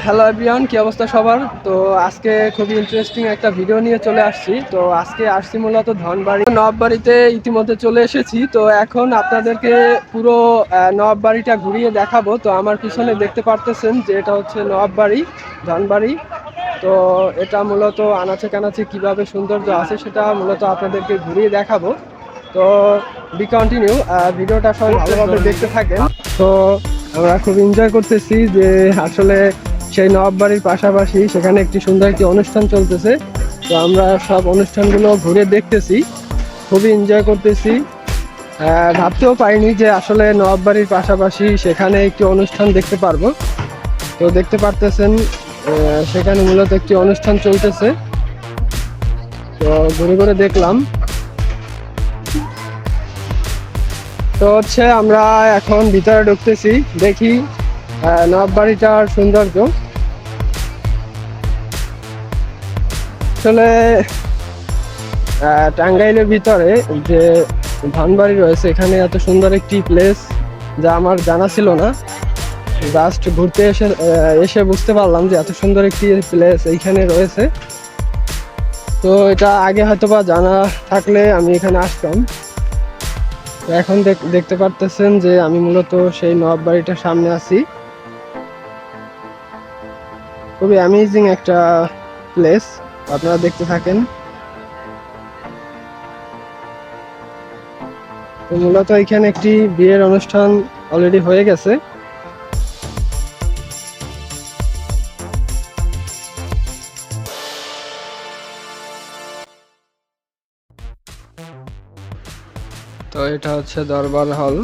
Hello everyone, কি অবস্থা সবার? তো আজকে খুবই ইন্টারেস্টিং একটা ভিডিও নিয়ে চলে আসছি। তো আজকে আসছি মূলত ধনবাড়ি নবাববাড়িতে ইতিমধ্যে চলে এসেছি। তো এখন আপনাদেরকে পুরো নবাববাড়িটা ঘুরিয়ে দেখাবো। তো আমার পিছনে দেখতে পারতেছেন যে এটা হচ্ছে নবাববাড়ি, ধনবাড়ি। তো এটা মূলত আনাচে কানাচে কীভাবে সৌন্দর্য আছে সেটা মূলত আপনাদেরকে ঘুরিয়ে দেখাবো। তো বি কন্টিনিউ, ভিডিওটা সবাই ভালোভাবে দেখতে থাকেন। তো আমরা খুব এনজয় করতেছি যে আসলে সেই নবাববাড়ির পাশাপাশি সেখানে একটি সুন্দর একটি অনুষ্ঠান চলতেছে। তো আমরা সব অনুষ্ঠানগুলো ঘুরে দেখতেছি, খুবই এনজয় করতেছি। ভাবতেও পারিনি যে আসলে নবাববাড়ির পাশাপাশি সেখানে একটি অনুষ্ঠান দেখতে পারবো। তো দেখতে পারতেছেন সেখানে মূলত একটি অনুষ্ঠান চলতেছে। তো ঘুরে ঘুরে দেখলাম। তো হচ্ছে আমরা এখন ভিতরে ঢুকতেছি, দেখি নবাববাড়িটার সৌন্দর্য। আসলে টাঙ্গাইলের ভিতরে যে ধনবাড়ি রয়েছে এখানে এত সুন্দর একটি প্লেস যা আমার জানা ছিল না। জাস্ট ঘুরতে এসে বুঝতে পারলাম যে এত সুন্দর একটি প্লেস এইখানে রয়েছে। তো এটা আগে হয়তো বা জানা থাকলে আমি এখানে আসতাম। তো এখন দেখতে পারতেছেন যে আমি মূলত সেই নবাববাড়িটার সামনে আছি। খুবই অ্যামেজিং একটা প্লেস, আপনারা দেখতে থাকেন। তো মূলত এখানে একটি বিয়ের অনুষ্ঠান অলরেডি হয়ে গেছে। তো এটা হচ্ছে দরবার হল।